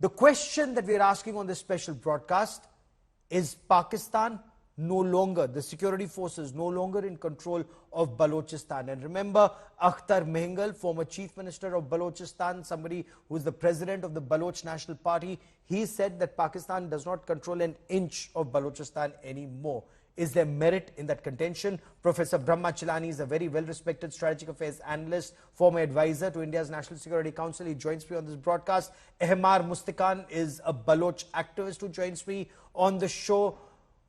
The question that we are asking on this special broadcast is Pakistan no longer, the security forces no longer in control of Balochistan. And remember, Akhtar Mehengal, former chief minister of Balochistan, somebody who's the president of the Baloch National Party, he said that Pakistan does not control an inch of Balochistan anymore. Is there merit in that contention? Professor Brahma Chilani is a very well-respected strategic affairs analyst, former advisor to India's National Security Council. He joins me on this broadcast. Ehmar Mustakan is a Baloch activist who joins me on the show.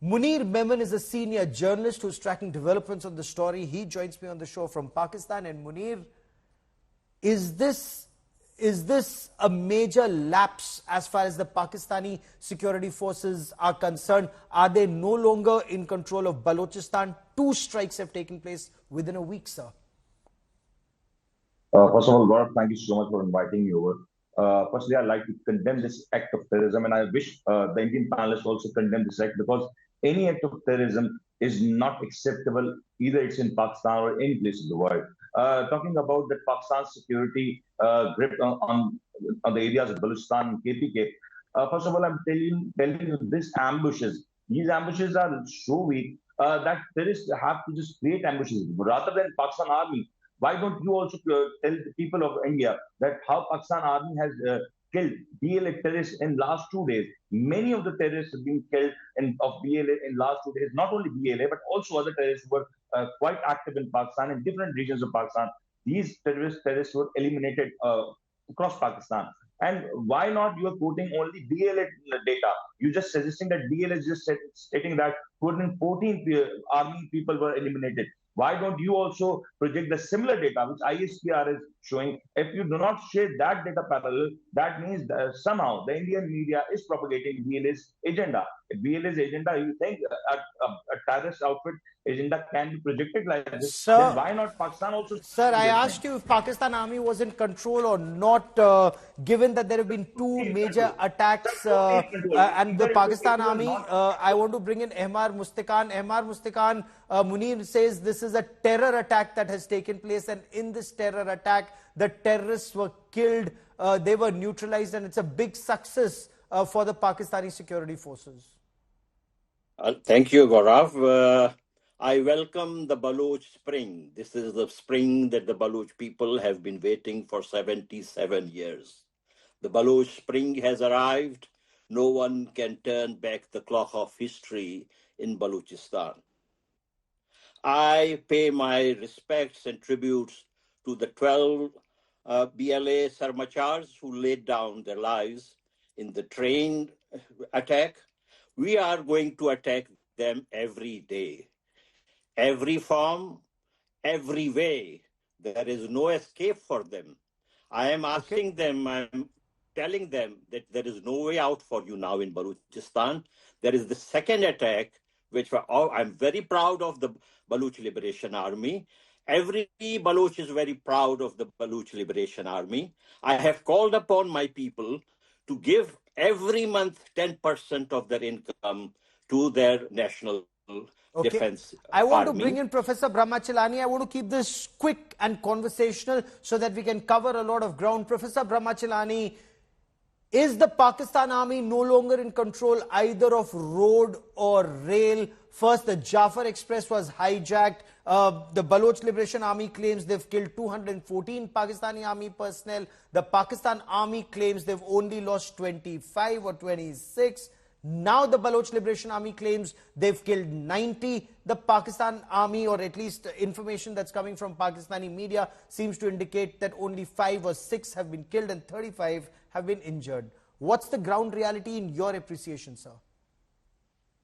Munir Memon is a senior journalist who's tracking developments on the story. He joins me on the show from Pakistan. And Munir, is this a major lapse as far as the Pakistani security forces are concerned? Are they no longer in control of Balochistan? 2 strikes have taken place within a week, sir. First of all, Gaurav, thank you so much for inviting me over. Firstly, I'd like to condemn this act of terrorism, and I wish the Indian panelists also condemn this act, because any act of terrorism is not acceptable, either it's in Pakistan or any place in the world. Talking about the Pakistan security grip on the areas of Balochistan and KPK, first of all, I'm telling you, these ambushes are so weak that terrorists have to just create ambushes. Rather than Pakistan army, why don't you also tell the people of India that how Pakistan army has killed BLA terrorists in last 2 days? Many of the terrorists have been killed of BLA in last 2 days. Not only BLA, but also other terrorists who were quite active in Pakistan, in different regions of Pakistan. These terrorists were eliminated across Pakistan. And why not you are quoting only BLA data? You're just suggesting that BLA is just stating that 214 army people were eliminated. Why don't you also project the similar data which ISPR is showing? If you do not share that data parallel, that means that somehow the Indian media is propagating BLA's agenda. If BLA's agenda, you think a terrorist outfit agenda can be projected like this, sir, then why not Pakistan also? Sir, I asked you if Pakistan army was in control or not, given that there have been 2 major attacks and the Pakistan army. I want to bring in Ehmar Mustakan. Ehmar Mustakan, Munir says this is a terror attack that has taken place, and in this terror attack, the terrorists were killed, they were neutralized, and it's a big success for the Pakistani security forces. Thank you, Gaurav. I welcome the Baloch Spring. This is the spring that the Baloch people have been waiting for 77 years. The Baloch Spring has arrived. No one can turn back the clock of history in Balochistan. I pay my respects and tributes to the 12 BLA Sarmachars who laid down their lives in the train attack. We are going to attack them every day. Every form, every way. There is no escape for them. I am asking them, I'm telling them that there is no way out for you now in Balochistan. There is the second attack, which I'm very proud of the Baloch Liberation Army. Every Baloch is very proud of the Baloch Liberation Army. I have called upon my people to give every month 10% of their income to their national defense I want army. to bring in Professor Brahma Chilani. I want to keep this quick and conversational so that we can cover a lot of ground. Professor Brahma Chilani, is the Pakistan army no longer in control either of road or rail? First, the Jafar Express was hijacked. The Baloch Liberation Army claims they've killed 214 Pakistani army personnel. The Pakistan army claims they've only lost 25 or 26. Now the Baloch Liberation Army claims they've killed 90. The Pakistan army, or at least information that's coming from Pakistani media, seems to indicate that only 5 or 6 have been killed and 35 have been injured. What's the ground reality in your appreciation, sir?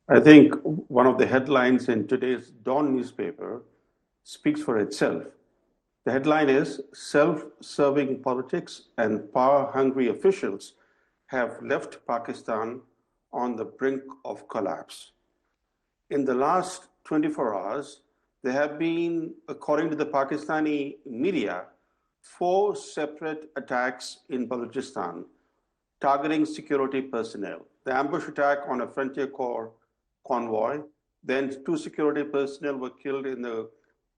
I think one of the headlines in today's Dawn newspaper speaks for itself. The headline is, "Self-serving politics and power-hungry officials have left Pakistan on the brink of collapse." In the last 24 hours, there have been, according to the Pakistani media, 4 separate attacks in Balochistan targeting security personnel. The ambush attack on a Frontier Corps convoy, then 2 security personnel were killed in the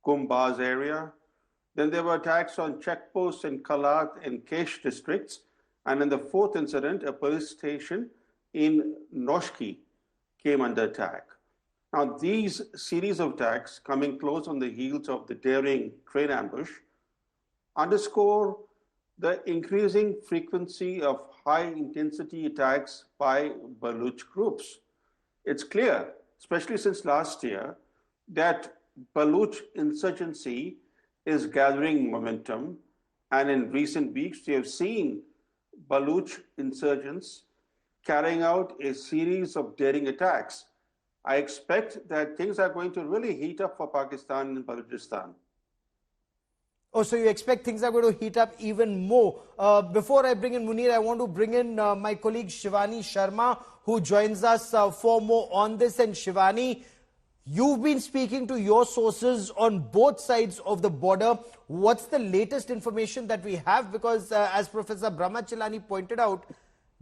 Gumbaz area. Then there were attacks on checkposts in Kalat and Kesh districts, And in the fourth incident, a police station in Noshki came under attack. Now, these series of attacks coming close on the heels of the daring train ambush underscore the increasing frequency of high-intensity attacks by Baloch groups. It's clear, especially since last year, that Baloch insurgency is gathering momentum, and in recent weeks, we have seen Baloch insurgents carrying out a series of daring attacks. I expect that things are going to really heat up for Pakistan and Balochistan. Oh, so you expect things are going to heat up even more. Before I bring in Munir, I want to bring in my colleague Shivani Sharma, who joins us for more on this. And Shivani, you've been speaking to your sources on both sides of the border. What's the latest information that we have? Because as Professor Brahmachalani pointed out,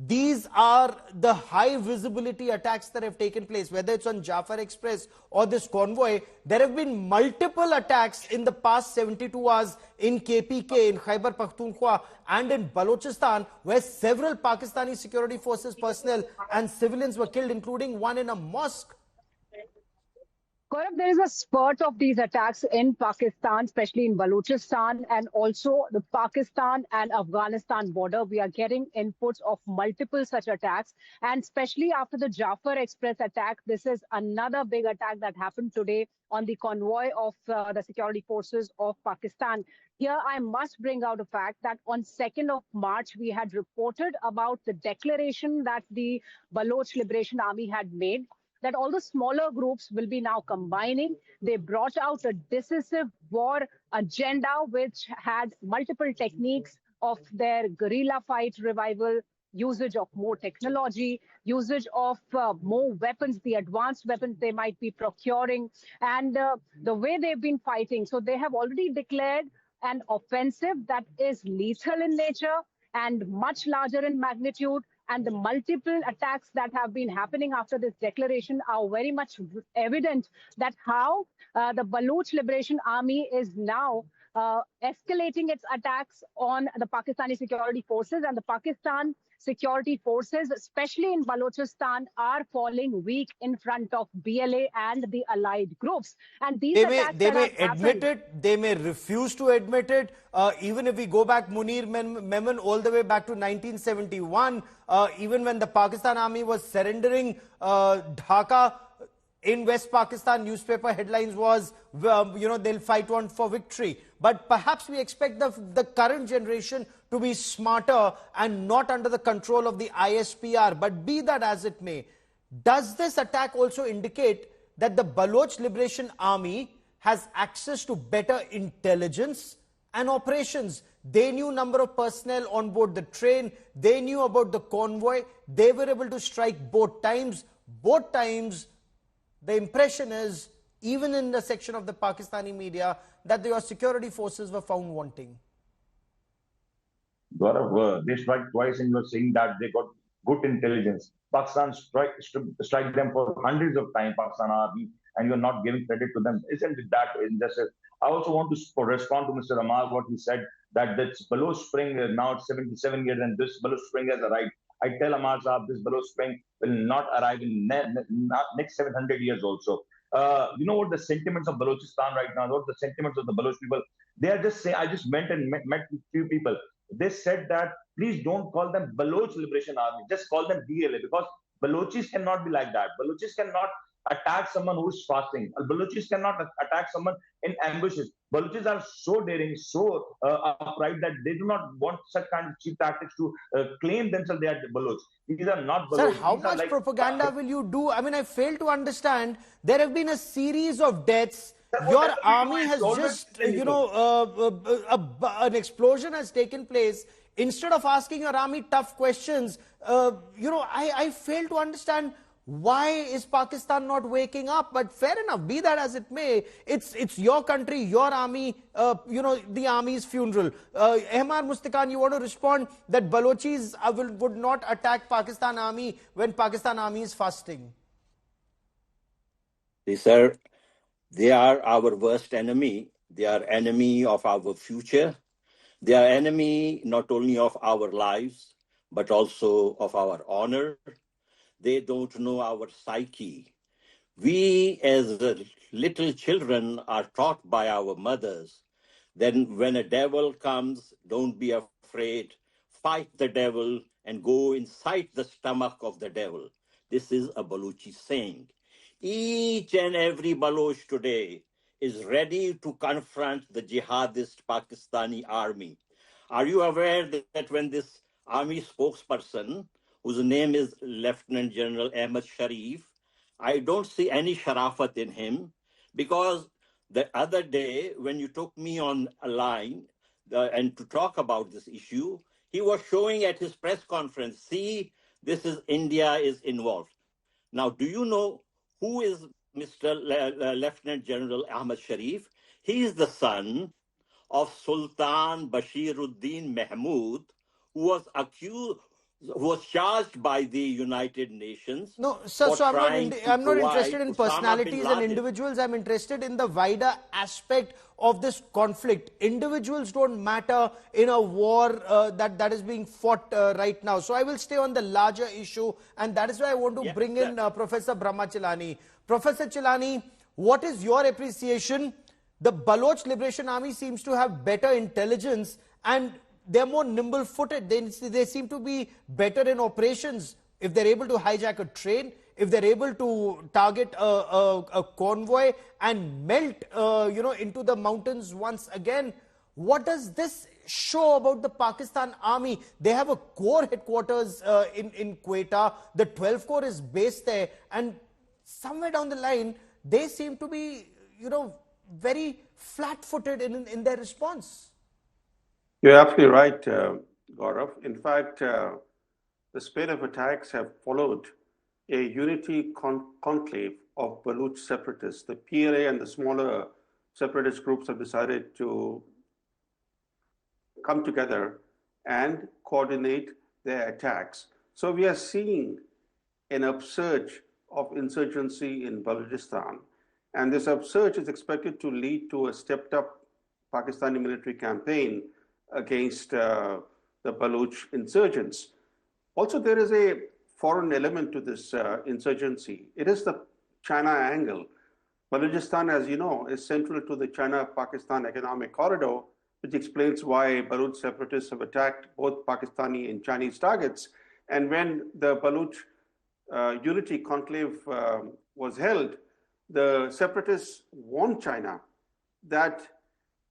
these are the high visibility attacks that have taken place, whether it's on Jafar Express or this convoy. There have been multiple attacks in the past 72 hours in KPK, in Khyber Pakhtunkhwa and in Balochistan, where several Pakistani security forces personnel and civilians were killed, including one in a mosque. Gaurav, there is a spurt of these attacks in Pakistan, especially in Balochistan and also the Pakistan and Afghanistan border. We are getting inputs of multiple such attacks, and especially after the Jafar Express attack, this is another big attack that happened today on the convoy of the security forces of Pakistan. Here, I must bring out a fact that on 2nd of March, we had reported about the declaration that the Baloch Liberation Army had made, that all the smaller groups will be now combining. They brought out a decisive war agenda, which had multiple techniques of their guerrilla fight revival, usage of more technology, usage of more weapons, the advanced weapons they might be procuring, and the way they've been fighting. So they have already declared an offensive that is lethal in nature and much larger in magnitude. And the multiple attacks that have been happening after this declaration are very much evident that how the Baloch Liberation Army is now escalating its attacks on the Pakistani security forces, and the Pakistan security forces, especially in Balochistan, are falling weak in front of BLA and the allied groups. And these they may admit it, they may refuse to admit it. Even if we go back, Munir Memon, all the way back to 1971, even when the Pakistan army was surrendering Dhaka, in West Pakistan, newspaper headlines was, they'll fight on for victory. But perhaps we expect the current generation to be smarter and not under the control of the ISPR. But be that as it may, does this attack also indicate that the Baloch Liberation Army has access to better intelligence and operations? They knew number of personnel on board the train. They knew about the convoy. They were able to strike both times. Both times, the impression is, even in the section of the Pakistani media, that your security forces were found wanting. Gaurav, they strike twice and you're saying that they got good intelligence. Pakistan strike them for hundreds of times, Pakistan army, and you're not giving credit to them. Isn't that injustice? I also want to respond to Mr. Amal, what he said, that this Baloch Spring, now it's 77 years, and this Baloch Spring has arrived. I tell Amal Saab, this Baloch Spring will not arrive in next 700 years also. You know what the sentiments of Balochistan right now, what the sentiments of the Baloch people, they are just saying, I just went and met with few people. They said that, please don't call them Baloch Liberation Army, just call them BLA, because Balochis cannot be like that. Balochis cannot attack someone who is fasting. Balochis cannot attack someone in ambushes. Balochis are so daring, so upright that they do not want such kind of cheap tactics to claim themselves they are Baloch. These are not Baloch. Sir, how much propaganda will you do? I mean, I fail to understand. There have been a series of deaths. Your army has just, an explosion has taken place. Instead of asking your army tough questions, I fail to understand why is Pakistan not waking up. But fair enough, be that as it may, it's your country, your army, the army's funeral. Ahmad Mustakan, you want to respond that Balochis would not attack Pakistan army when Pakistan army is fasting? Sir, they are our worst enemy. They are enemy of our future. They are enemy not only of our lives, but also of our honor. They don't know our psyche. We, as the little children, are taught by our mothers. Then, when a devil comes, don't be afraid. Fight the devil and go inside the stomach of the devil. This is a Balochi saying. Each and every Baloch today is ready to confront the jihadist Pakistani army. Are you aware that when this army spokesperson, whose name is Lieutenant General Ahmad Sharif, I don't see any sharafat in him, because the other day when you took me on a line and to talk about this issue, he was showing at his press conference, see, this is India is involved. Now, do you know who is Mr. Lieutenant General Ahmad Sharif? He is the son of Sultan Bashiruddin Mahmud, who was accused, who was charged by the United Nations. No, sir, for so trying I'm to not provide interested in Osama bin personalities and Laden. individuals. I'm interested in the wider aspect of this conflict. Individuals don't matter in a war that is being fought right now. So I will stay on the larger issue, and that is why I want to bring in Professor Brahma Chilani. Professor Chilani, what is your appreciation? The Baloch Liberation Army seems to have better intelligence and they're more nimble-footed. They seem to be better in operations. If they're able to hijack a train, if they're able to target a convoy and melt, into the mountains once again, what does this show about the Pakistan army? They have a core headquarters in Quetta. The 12th Corps is based there, and somewhere down the line, they seem to be, very flat-footed in their response. You're absolutely right, Gaurav. In fact, the spate of attacks have followed a unity conclave of Baloch separatists. The PLA and the smaller separatist groups have decided to come together and coordinate their attacks. So we are seeing an upsurge of insurgency in Balochistan. And this upsurge is expected to lead to a stepped up Pakistani military campaign against the Baloch insurgents. Also, there is a foreign element to this insurgency. It is the China angle. Balochistan, as you know, is central to the China-Pakistan economic corridor, which explains why Baloch separatists have attacked both Pakistani and Chinese targets. And when the Baloch unity conclave was held, the separatists warned China that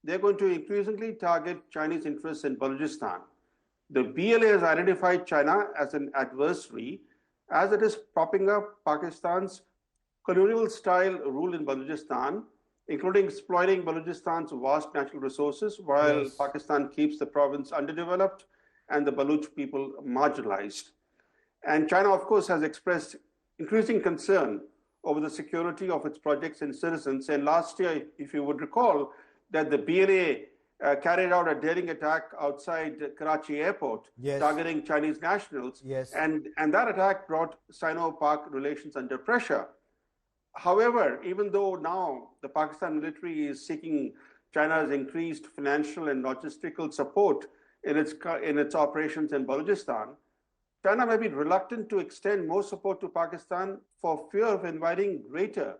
they're going to increasingly target Chinese interests in Balochistan. The BLA has identified China as an adversary as it is propping up Pakistan's colonial-style rule in Balochistan, including exploiting Balochistan's vast natural resources, while Pakistan keeps the province underdeveloped and the Baloch people marginalized. And China, of course, has expressed increasing concern over the security of its projects and citizens. And last year, if you would recall, that the BLA carried out a daring attack outside Karachi airport, targeting Chinese nationals. And that attack brought Sino-Pak relations under pressure. However, even though now the Pakistan military is seeking China's increased financial and logistical support in its operations in Balochistan, China may be reluctant to extend more support to Pakistan for fear of inviting greater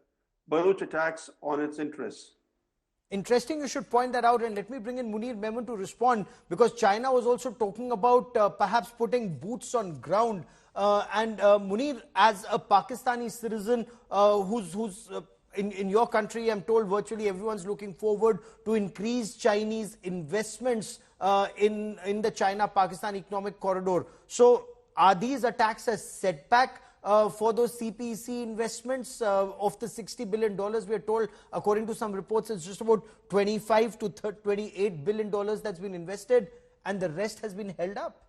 Baloch attacks on its interests. Interesting, you should point that out, and let me bring in Munir Memon to respond, because China was also talking about perhaps putting boots on ground. And Munir, as a Pakistani citizen who's in your country, I'm told virtually everyone's looking forward to increase Chinese investments in the China-Pakistan economic corridor. So are these attacks a setback for those CPEC investments of the $60 billion? We are told, according to some reports, it's just about $25 to $28 billion that's been invested, and the rest has been held up.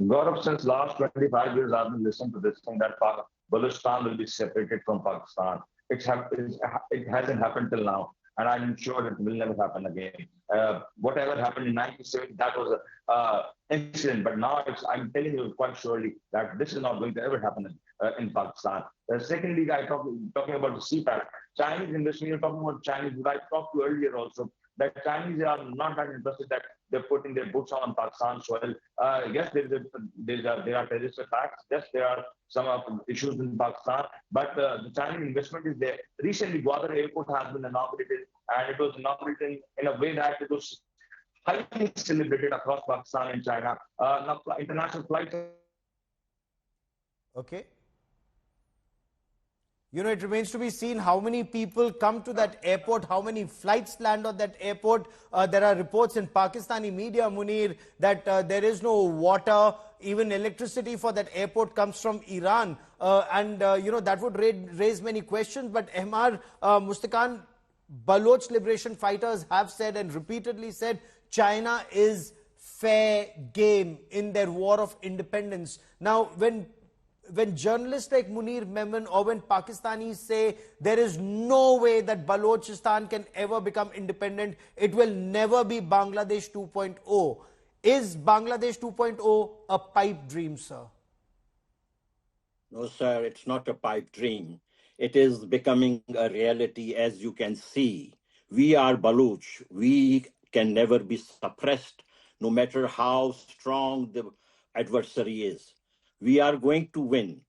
Gaurav, since last 25 years, I've been listening to this thing that Balochistan will be separated from Pakistan. It hasn't happened till now, and I'm sure it will never happen again. Whatever happened in 1970, that was an incident, but now I'm telling you quite surely that this is not going to ever happen in Pakistan. Secondly, talking about the CPEC, Chinese investment, you're talking about Chinese, what I talked to earlier also. that Chinese are not that interested that they're putting their boots on Pakistan soil. Yes, there are terrorist attacks. Yes, there are some issues in Pakistan, but the Chinese investment is there. Recently, Gwadar Airport has been inaugurated, and it was inaugurated in a way that it was highly celebrated across Pakistan and China. Now, international flights. Okay. You know, it remains to be seen how many people come to that airport, how many flights land on that airport. There are reports in Pakistani media, Munir, that there is no water, even electricity for that airport comes from Iran. You know, that would raise many questions. But Ahmar, Mustaqan, Baloch liberation fighters have said and repeatedly said China is fair game in their war of independence. Now, when journalists like Munir Memon or when Pakistanis say there is no way that Balochistan can ever become independent, it will never be Bangladesh 2.0. Is Bangladesh 2.0 a pipe dream, sir? No, sir, it's not a pipe dream. It is becoming a reality, as you can see. We are Baloch. We can never be suppressed, no matter how strong the adversary is. We are going to win.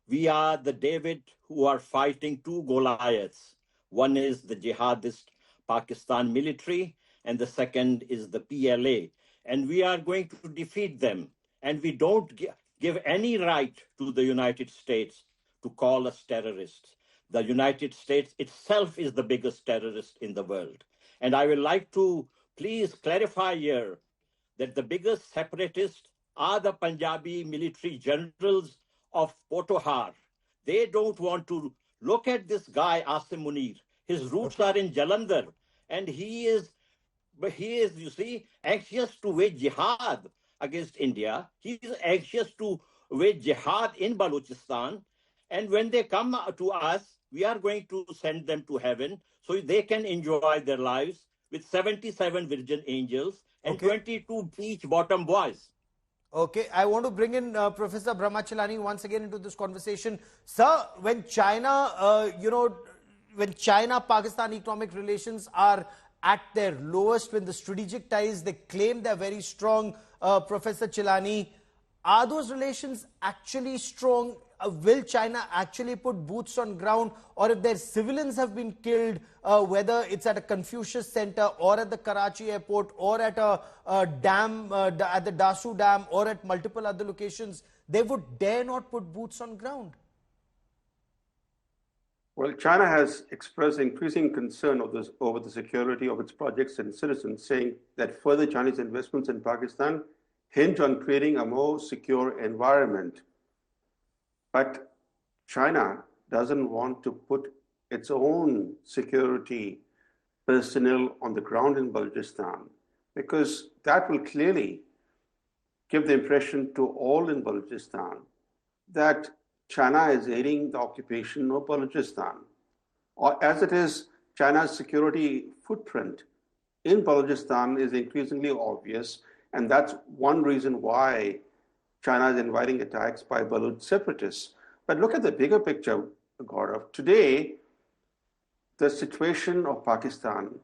We are the David who are fighting two Goliaths. One is the jihadist Pakistan military, and the second is the PLA. And we are going to defeat them. And we don't give any right to the United States to call us terrorists. The United States itself is the biggest terrorist in the world. And I would like to please clarify here that the biggest separatists are the Punjabi military generals of Potohar. They don't want to look at this guy, Asim Munir. His roots are in Jalandhar, and he is, you see, anxious to wage jihad against India. He is anxious to wage jihad in Balochistan. And when they come to us, we are going to send them to heaven so they can enjoy their lives with 77 virgin angels and 22 beach bottom boys. Okay, I want to bring in Professor Brahmachalani once again into this conversation. Sir, when China, when China-Pakistan economic relations are at their lowest, when the strategic ties, they claim they're very strong, Professor Chilani, are those relations actually strong? Will China actually put boots on ground? Or if their civilians have been killed, whether it's at a Confucius Center or at the Karachi airport or at a dam, at the Dasu Dam or at multiple other locations, they would dare not put boots on ground. Well, China has expressed increasing concern over the security of its projects and citizens, saying that further Chinese investments in Pakistan hinge on creating a more secure environment. But China doesn't want to put its own security personnel on the ground in Balochistan, because that will clearly give the impression to all in Balochistan that China is aiding the occupation of Balochistan. Or as it is, China's security footprint in Balochistan is increasingly obvious, and that's one reason why China is inviting attacks by Baloch separatists. But look at the bigger picture, Gaurav. Today, the situation of Pakistan,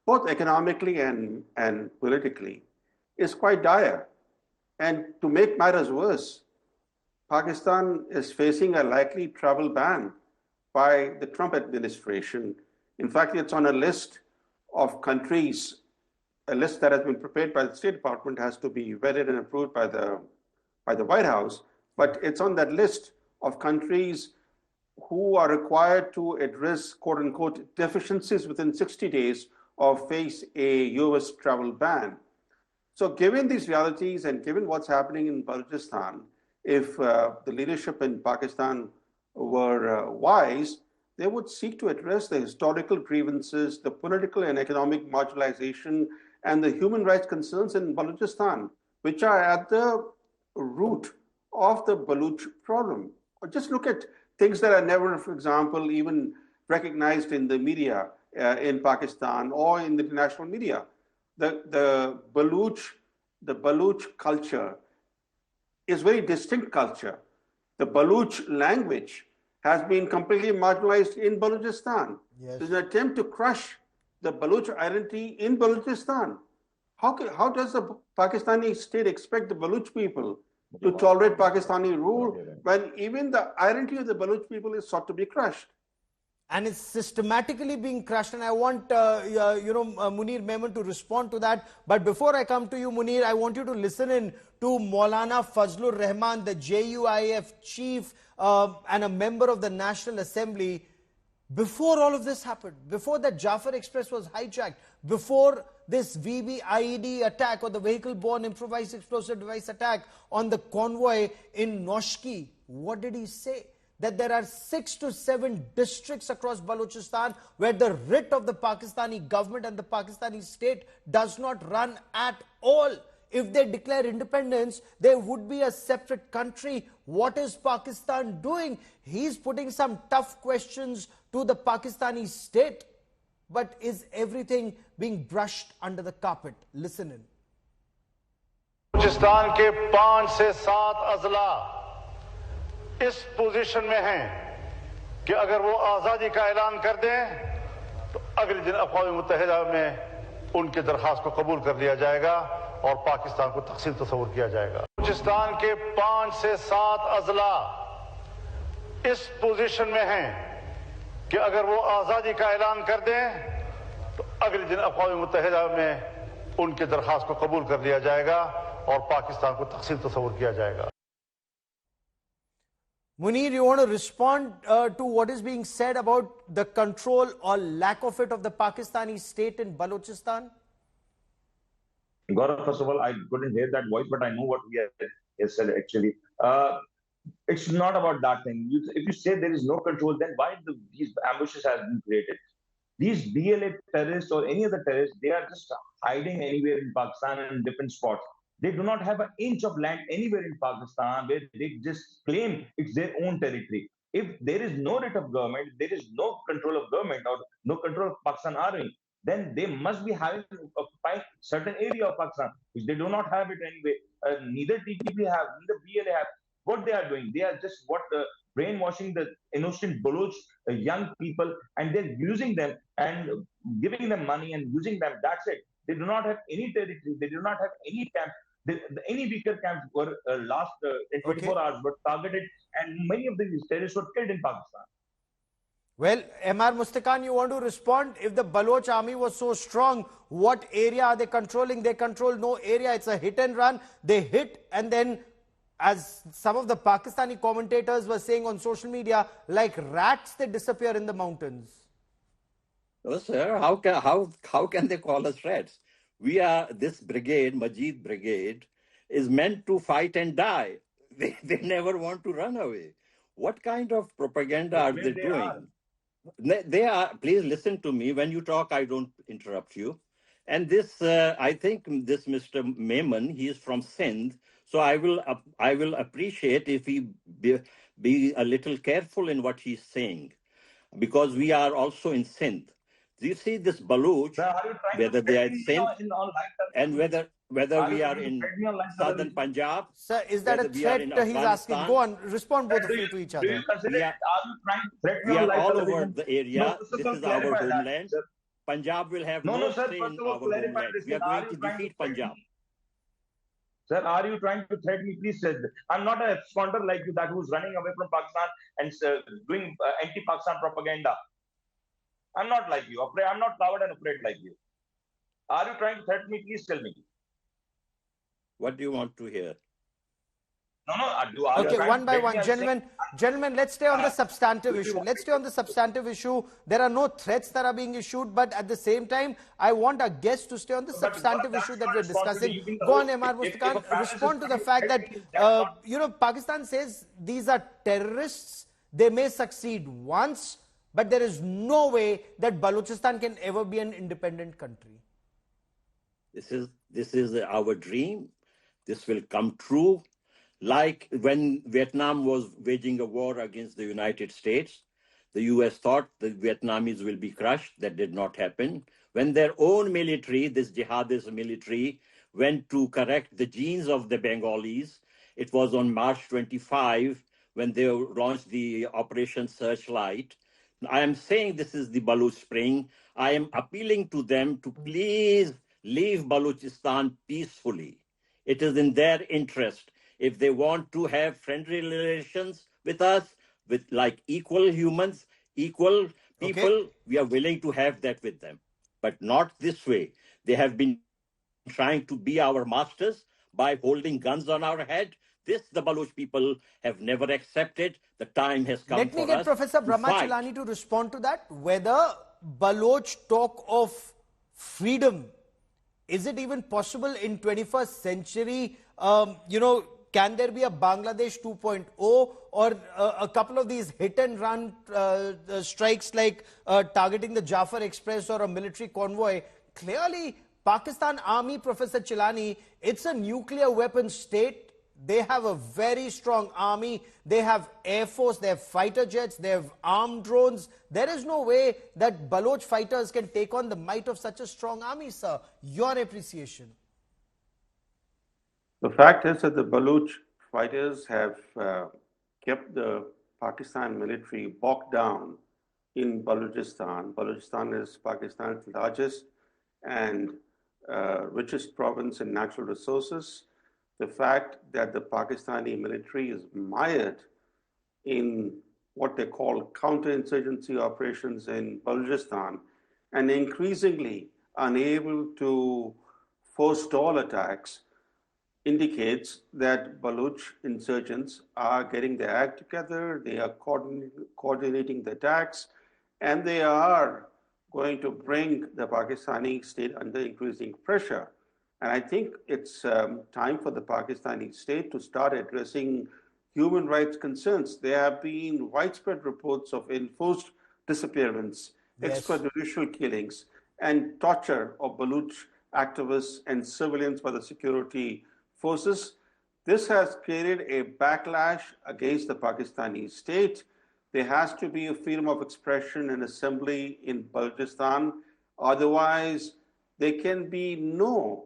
both economically and politically, is quite dire. And to make matters worse, Pakistan is facing a likely travel ban by the Trump administration. In fact, it's on a list of countries, a list that has been prepared by the State Department, has to be vetted and approved by the White House, but it's on that list of countries who are required to address, quote unquote, deficiencies within 60 days or face a US travel ban. So given these realities and given what's happening in Balochistan, if the leadership in Pakistan were wise, they would seek to address the historical grievances, the political and economic marginalization, and the human rights concerns in Balochistan, which are at the root of the Baloch problem. Or just look at things that are never, for example, even recognized in the media in Pakistan or in the international media. The Baloch culture is very distinct culture. The Baloch language has been completely marginalized in Balochistan. Yes. There's an attempt to crush the Baloch identity in Balochistan. How does the Pakistani state expect the Baloch people to tolerate Pakistani rule when even the identity of the Baloch people is sought to be crushed? And it's systematically being crushed. And I want, Munir Memon to respond to that. But before I come to you, Munir, I want you to listen in to Maulana Fazlur Rahman, the JUIF chief and a member of the National Assembly. Before all of this happened, before that Jafar Express was hijacked, before this VB-IED attack or the vehicle-borne improvised explosive device attack on the convoy in Noshki, what did he say? That there are 6 to 7 districts across Balochistan where the writ of the Pakistani government and the Pakistani state does not run at all. If they declare independence, there would be a separate country. What is Pakistan doing? He's putting some tough questions to the Pakistani state. But is everything being brushed under the carpet? Listen in. Balochistan के 5 से 7 अजला इस position में हैं कि अगर वो आज़ादी का ऐलान कर दें तो अगले दिन अक़वाम मुत्तहिदा में उनके दरख्वास्त को कबूल कर लिया जाएगा और पाकिस्तान को तक़सीम तस्वुर किया जाएगा। बलूचिस्तान के 5 से 7 अजला इस पोजीशन में हैं कि अगर वो आज़ादी का ऐलान कर दें तो अगले दिन अक़वाम मुत्तहिदा में उनके दरख्वास्त को कबूल कर लिया जाएगा और पाकिस्तान को तक़सीम तस्वुर किया जाएगा। Munir, you want to respond to what is being said about the control or lack of it of the Pakistani state in Balochistan? Gaurav, first of all, I couldn't hear that voice, but I know what we have said actually. It's not about that thing. If you say there is no control, then why these ambushes have been created? These BLA terrorists or any other terrorists, they are just hiding anywhere in Pakistan and in different spots. They do not have an inch of land anywhere in Pakistan where they just claim it's their own territory. If there is no writ of government, there is no control of government or no control of Pakistan army, then they must be having occupying certain area of Pakistan, which they do not have it anyway. Neither TTP have, neither BLA have. What they are doing, they are just brainwashing the innocent Baloch young people, and they're using them and giving them money and using them. That's it. They do not have any territory. They do not have any camp. Any weaker camps were last in 24 hours were targeted, and many of these terrorists were killed in Pakistan. Well, MR Mustaqan, you want to respond? If the Baloch army was so strong, what area are they controlling? They control no area. It's a hit and run. They hit, and then, as some of the Pakistani commentators were saying on social media, like rats, they disappear in the mountains. No, sir. How can they call us rats? We are, this brigade, Majid Brigade, is meant to fight and die. They never want to run away. What kind of propaganda are they doing? They are, please listen to me. When you talk, I don't interrupt you. And this, I think this Mr. Memon, he is from Sindh. So I will appreciate if he be a little careful in what he's saying, because we are also in Sindh. Do you see this Baloch, whether they are in Sindh and whether we are in southern Punjab? Sir, is that a threat he's asking? Go on, respond both of you to each other. We are all over the area. This is our homeland. Punjab will have no say in our homeland. We are going to defeat Punjab. Sir, are you trying to threaten me? Please say that. I'm not a squander like you that who's running away from Pakistan and doing anti-Pakistan propaganda. I'm not like you. I'm not coward and afraid like you. Are you trying to threaten me? Please tell me. What do you want to hear? No. Okay, one by one. Gentlemen, let's stay on the substantive issue. Let's stay on the substantive issue. There are no threats that are being issued, but at the same time, I want our guests to stay on the substantive issue that we're discussing. Go on, MR Mustaqan. Respond to the fact that, Pakistan says these are terrorists. They may succeed once, but there is no way that Balochistan can ever be an independent country. This is our dream. This will come true. Like when Vietnam was waging a war against the United States, the US thought the Vietnamese will be crushed. That did not happen. When their own military, this jihadist military, went to correct the genes of the Bengalis, it was on March 25 when they launched the Operation Searchlight. I am saying this is the Baloch Spring. I am appealing to them to please leave Balochistan peacefully. It is in their interest. If they want to have friendly relations with us, with like equal humans, equal Okay. people, we are willing to have that with them. But not this way. They have been trying to be our masters by holding guns on our head. This the Baloch people have never accepted. The time has come Let me for get us Professor to fight. Brahmachalani to respond to that. Whether Baloch talk of freedom, is it even possible in 21st century? Can there be a Bangladesh 2.0 or a couple of these hit and run strikes like targeting the Jafar Express or a military convoy? Clearly, Pakistan Army, Professor Chilani, it's a nuclear weapon state. They have a very strong army. They have air force. They have fighter jets. They have armed drones. There is no way that Baloch fighters can take on the might of such a strong army, sir. Your appreciation. The fact is that the Baloch fighters have kept the Pakistan military bogged down in Balochistan. Balochistan is Pakistan's largest and richest province in natural resources. The fact that the Pakistani military is mired in what they call counterinsurgency operations in Balochistan and increasingly unable to forestall attacks indicates that Baloch insurgents are getting their act together, they are coordinating the attacks, and they are going to bring the Pakistani state under increasing pressure. And I think it's time for the Pakistani state to start addressing human rights concerns. There have been widespread reports of enforced disappearance, Yes. extrajudicial killings, and torture of Baloch activists and civilians by the security forces. This has created a backlash against the Pakistani state. There has to be a freedom of expression and assembly in Balochistan. Otherwise, there can be no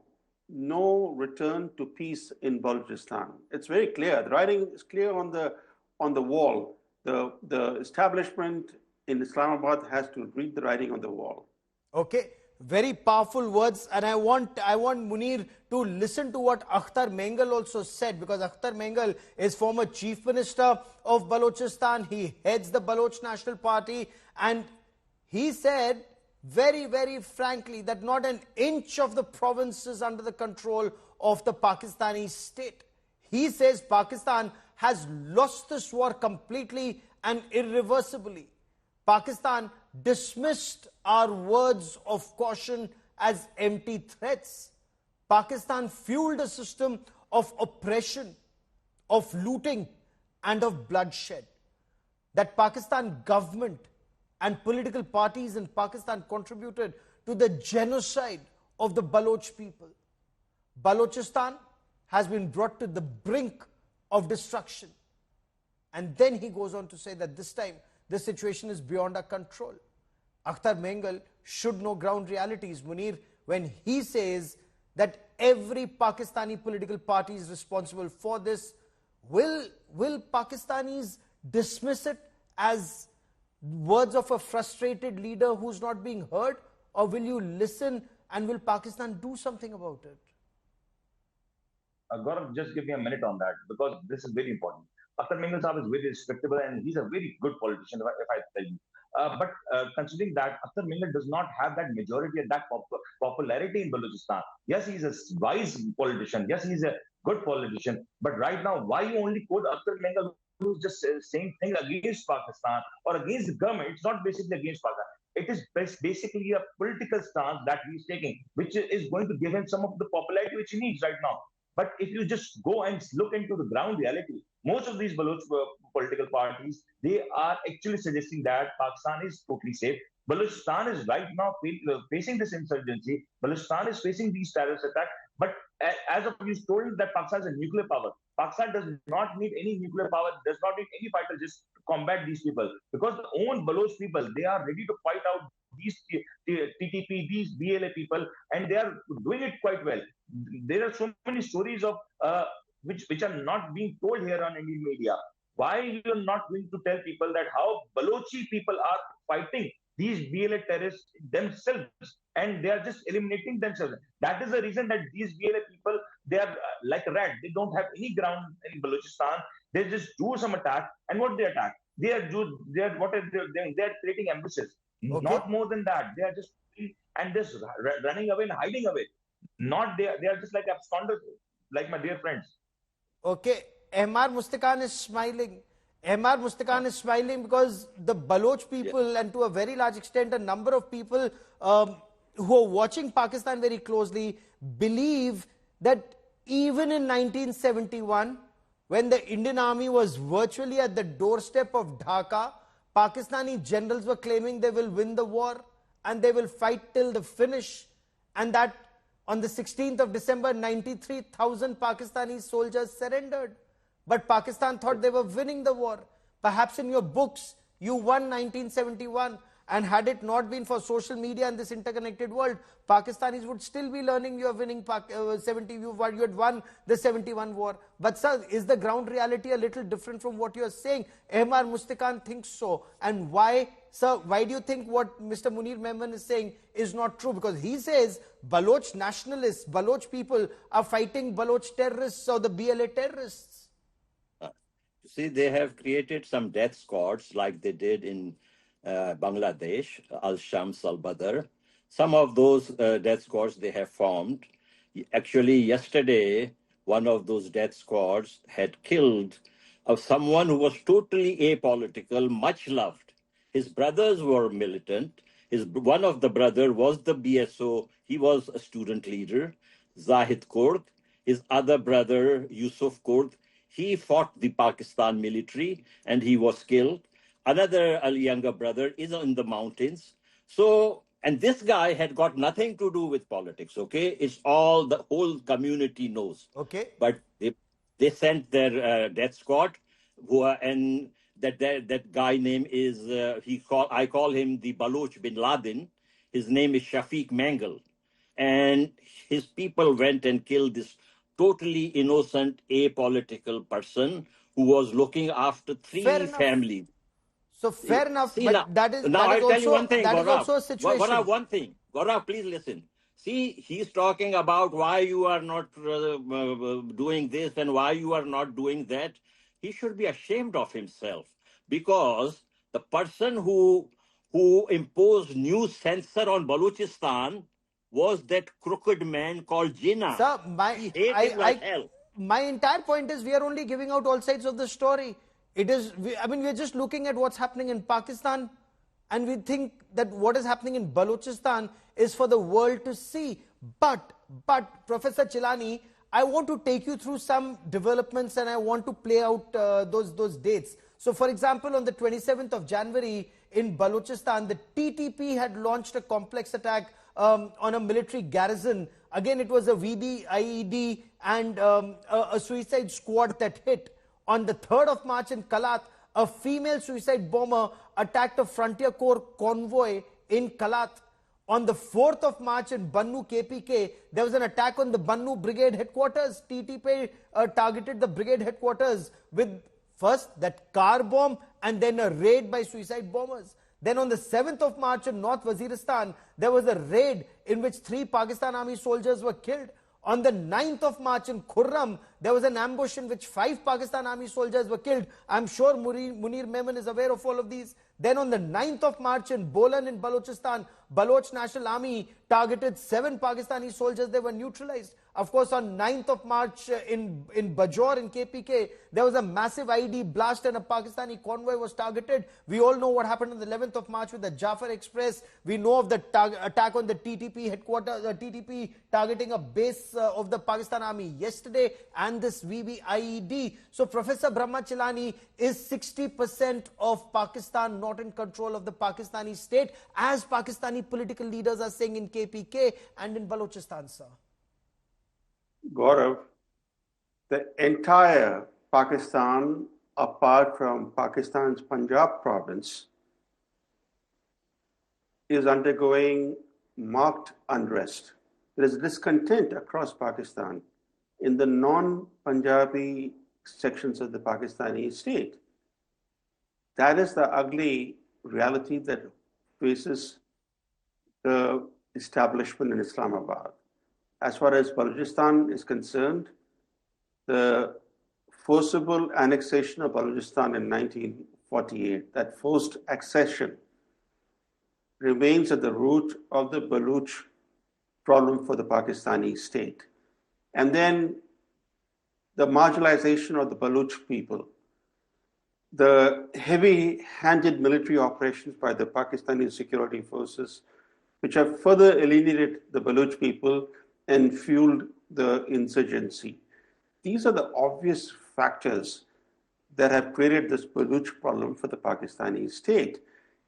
return to peace in Balochistan. It's very clear. The writing is clear on the wall. The establishment in Islamabad has to read the writing on the wall. Okay, very powerful words, and I want Munir to listen to what Akhtar Mengal also said, because Akhtar Mengal is former Chief Minister of Balochistan. He heads the Baloch National Party, and he said very, very frankly that not an inch of the province is under the control of the Pakistani state. He says Pakistan has lost this war completely and irreversibly. Pakistan dismissed our words of caution as empty threats. Pakistan fueled a system of oppression, of looting, and of bloodshed. That Pakistan government and political parties in Pakistan contributed to the genocide of the Baloch people. Balochistan has been brought to the brink of destruction. And then he goes on to say that this time, the situation is beyond our control. Akhtar Mengal should know ground realities, Munir, when he says that every Pakistani political party is responsible for this. Will Pakistanis dismiss it as words of a frustrated leader who's not being heard? Or will you listen, and will Pakistan do something about it? Gaurav, just give me a minute on that, because this is very important. Akhtar Mengal Saab is very respectable and he's a very good politician, if I tell you. But considering that Akhtar Mengal does not have that majority and that popularity in Balochistan. Yes, he's a wise politician. Yes, he's a good politician. But right now, why you only quote Akhtar Mengal, who's just saying things against Pakistan or against the government? It's not basically against Pakistan. It is basically a political stance that he's taking, which is going to give him some of the popularity which he needs right now. But if you just go and look into the ground reality, most of these Baloch political parties, they are actually suggesting that Pakistan is totally safe. Balochistan is right now facing this insurgency. Balochistan is facing these terrorist attacks. But as of you told that Pakistan is a nuclear power, Pakistan does not need any nuclear power, does not need any fighter just to combat these people. Because the own Baloch people, they are ready to fight out these TTP, these BLA people, and they are doing it quite well. There are so many stories of which are not being told here on Indian media. Why you're not going to tell people that how Balochi people are fighting these BLA terrorists themselves, and they are just eliminating themselves. That is the reason that these BLA people, they are like rat. They don't have any ground in Balochistan. They just do some attack, and what they attack? They are what are they doing? They are creating ambushes. Okay. Not more than that. They are just and just running away and hiding away. Not they are just like absconders, like my dear friends. Okay, MR Mustaqan is smiling. MR Mustaqan is smiling because the Baloch people, and to a very large extent, a number of people who are watching Pakistan very closely, believe that even in 1971, when the Indian army was virtually at the doorstep of Dhaka, Pakistani generals were claiming they will win the war and they will fight till the finish, and that on the 16th of December, 93,000 Pakistani soldiers surrendered. But Pakistan thought they were winning the war. Perhaps in your books, you won 1971. And had it not been for social media and this interconnected world, Pakistanis would still be learning you are winning 70, you had won the 71 war. But sir, is the ground reality a little different from what you are saying? MR Mustaqan thinks so. And why, sir, why do you think what Mr. Munir Memon is saying is not true? Because he says Baloch nationalists, Baloch people are fighting Baloch terrorists or the BLA terrorists. See, they have created some death squads like they did in Bangladesh, Al-Shams, Al-Badr. Some of those death squads they have formed. Actually, yesterday, one of those death squads had killed someone who was totally apolitical, much loved. His brothers were militant. One of the brother was the BSO. He was a student leader, Zahid Kurd. His other brother, Yusuf Kurd, he fought the Pakistan military and he was killed. Another younger brother is in the mountains. So, and this guy had got nothing to do with politics, okay? It's all the whole community knows. Okay. But they sent their death squad, and that guy name is, I call him the Baloch bin Laden. His name is Shafiq Mangal. And his people went and killed this totally innocent, apolitical person who was looking after three families. So fair enough, See, but that is also a situation. One thing, Gaurav, please listen. See, he's talking about why you are not doing this and why you are not doing that. He should be ashamed of himself, because the person who imposed new censor on Balochistan was that crooked man called Jinnah. Sir, hell. My entire point is we are only giving out all sides of the story. We're just looking at what's happening in Pakistan, and we think that what is happening in Balochistan is for the world to see. But Professor Chilani, I want to take you through some developments and I want to play out those dates. So for example, on the 27th of January in Balochistan, the TTP had launched a complex attack on a military garrison. Again, it was a VB, IED and a suicide squad that hit. On the 3rd of March in Kalat, a female suicide bomber attacked a Frontier Corps convoy in Kalat. On the 4th of March in Bannu KPK, there was an attack on the Bannu Brigade headquarters. TTP targeted the brigade headquarters with first that car bomb and then a raid by suicide bombers. Then on the 7th of March in North Waziristan, there was a raid in which 3 Pakistan Army soldiers were killed. On the 9th of March in Khurram, there was an ambush in which 5 Pakistan Army soldiers were killed. I'm sure Munir Memon is aware of all of these. Then on the 9th of March in Bolan in Balochistan, Baloch National Army targeted 7 Pakistani soldiers. They were neutralized. Of course, on 9th of March in Bajor in KPK, there was a massive IED blast and a Pakistani convoy was targeted. We all know what happened on the 11th of March with the Jafar Express. We know of the attack on the TTP headquarters, the TTP targeting a base of the Pakistan Army yesterday, and this VB IED. So Professor Brahma Chilani, is 60% of Pakistan not in control of the Pakistani state, as Pakistani political leaders are saying in KPK and in Balochistan, sir? Gaurav, the entire Pakistan, apart from Pakistan's Punjab province, is undergoing marked unrest. There is discontent across Pakistan in the non-Punjabi sections of the Pakistani state. That is the ugly reality that faces the establishment in Islamabad. As far as Balochistan is concerned, the forcible annexation of Balochistan in 1948, that forced accession, remains at the root of the Baloch problem for the Pakistani state. And then the marginalization of the Baloch people, the heavy-handed military operations by the Pakistani security forces, which have further alienated the Baloch people and fueled the insurgency. These are the obvious factors that have created this Baloch problem for the Pakistani state.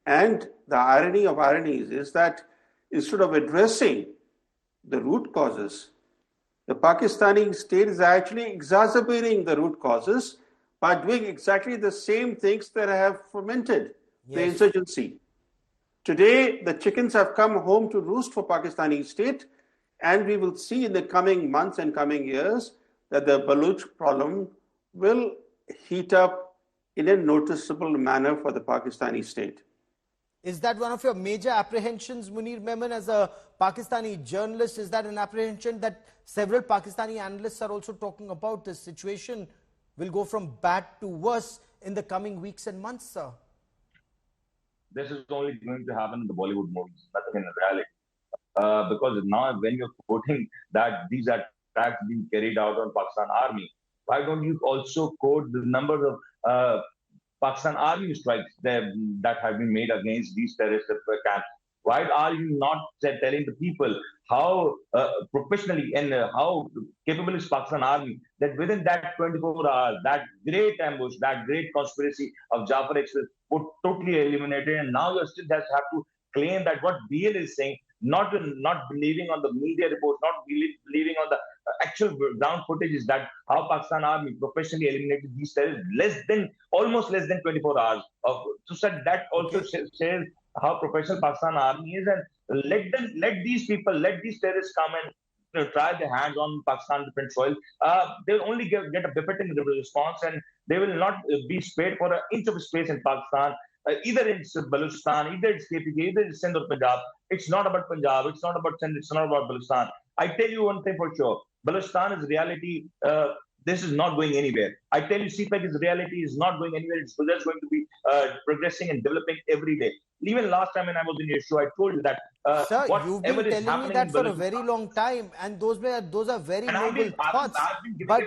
And the irony of ironies is that instead of addressing the root causes, the Pakistani state is actually exacerbating the root causes by doing exactly the same things that have fomented the insurgency. Today, the chickens have come home to roost for Pakistani state, and we will see in the coming months and coming years that the Baloch problem will heat up in a noticeable manner for the Pakistani state. Is that one of your major apprehensions, Munir Memon, as a Pakistani journalist? Is that an apprehension that several Pakistani analysts are also talking about? This situation will go from bad to worse in the coming weeks and months, sir? This is only going to happen in the Bollywood movies, nothing in reality. Because now when you're quoting that these attacks being carried out on Pakistan Army, why don't you also quote the number of Pakistan Army strikes that have been made against these terrorist camps? Why are you not telling the people how professionally and how capable is Pakistan Army, that within that 24 hours, that great ambush, that great conspiracy of Jafar Express would totally eliminated, and now you still have to claim that what BL is saying, not believing on the media reports, not believing on the actual ground footage, is that how Pakistan Army professionally eliminated these terrorists almost less than 24 hours. So that also says how professional Pakistan Army is, and let these terrorists come and try their hands on Pakistan defense soil. They will only get a befitting response, and they will not be spared for an inch of space in Pakistan. Either it's Balochistan, either it's CPEC, either it's Sindh or Punjab. It's not about Punjab, it's not about Sindh, it's not about Balochistan. I tell you one thing for sure, Balochistan is reality. This is not going anywhere. I tell you, CPEC reality is not going anywhere. It's just going to be progressing and developing every day. Even last time when I was in your show, I told you that sir, you've been telling me that for a very long time, and those are very noble thoughts. But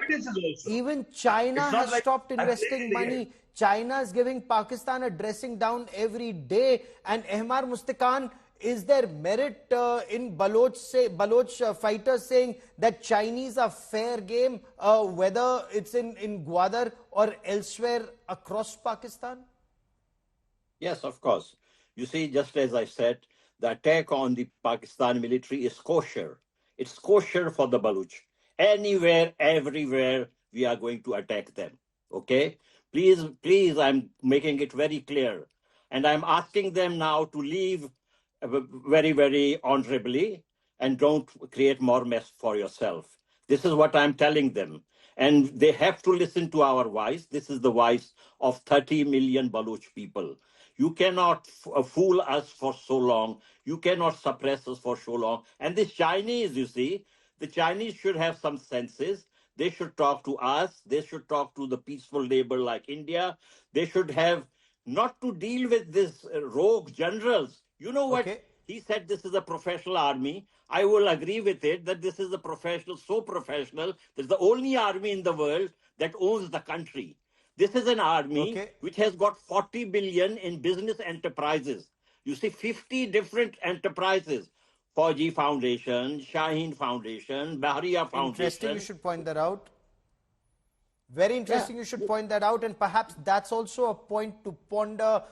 even China has stopped investing money. China is giving Pakistan a dressing down every day. And Ahmar Mustaqan, is there merit in Baloch fighters saying that Chinese are fair game, whether it's in Gwadar or elsewhere across Pakistan? Yes, of course. You see, just as I said, the attack on the Pakistan military is kosher. It's kosher for the Baloch. Anywhere, everywhere, we are going to attack them. Okay? Please, I'm making it very clear. And I'm asking them now to leave very, very honorably and don't create more mess for yourself. This is what I'm telling them. And they have to listen to our voice. This is the voice of 30 million Baloch people. You cannot fool us for so long. You cannot suppress us for so long. And the Chinese, you see, the Chinese should have some senses. They should talk to us. They should talk to the peaceful neighbor like India. They should have not to deal with these rogue generals. You know what? Okay. He said this is a professional army. I will agree with it that this is a professional, so professional. There's the only army in the world that owns the country. This is an army which has got 40 billion in business enterprises. You see, 50 different enterprises. Fauji Foundation, Shaheen Foundation, Bahriya Foundation. Interesting, you should point that out. Very interesting, you should point that out, and perhaps that's also a point to ponder.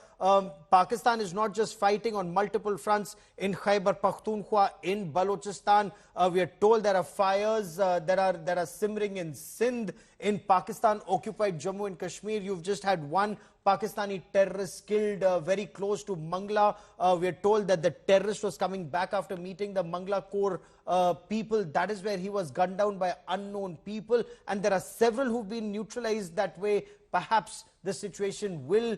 Pakistan is not just fighting on multiple fronts in Khyber Pakhtunkhwa, in Balochistan. We are told there are fires that are simmering in Sindh, in Pakistan-occupied Jammu and Kashmir. You've just had one Pakistani terrorist killed very close to Mangla. We are told that the terrorist was coming back after meeting the Mangla core people. That is where he was gunned down by unknown people. And there are several who've been neutralized that way. Perhaps the situation will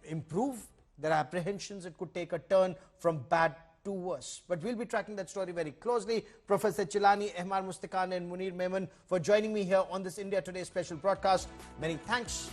improve. There are apprehensions it could take a turn from bad to worse. But we'll be tracking that story very closely. Professor Chilani, Ehmar Mustaqan and Munir Memon for joining me here on this India Today special broadcast. Many thanks.